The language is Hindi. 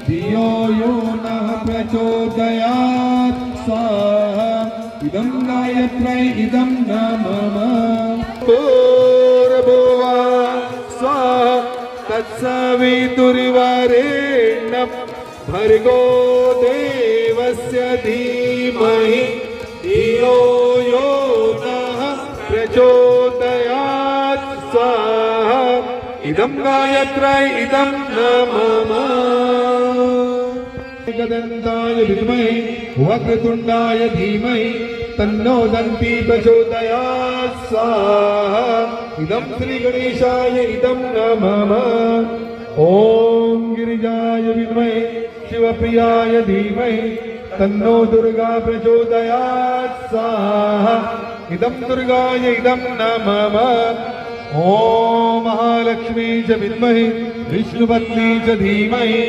धियो यो नः प्रचोदयात् स्वाहा इदं गायत्र्यै इदं न मम भूर्भुवः स्वाहा तत्सवितुर्वरेण्यं भर्गो देवस्य धीमहि धियो यो नः प्रचोदयात् स्वाहा इदं गायत्र्यै इदं न मम एकदन्ताय विद्महे वक्रतुण्डाय धीमहि तन्नो दन्ती प्रचोदयात् स्वाहा इदं श्रीगणेशाय इदं न मम ॐ गिरिजाय विद्महे शिवप्रियाय धीमहि तन्नो दुर्गा प्रचोदयात् स्वाहा इदं दुर्गाय इदं न मम ॐ महालक्ष्मी च विद्महे विष्णुपत्नी च धीमहि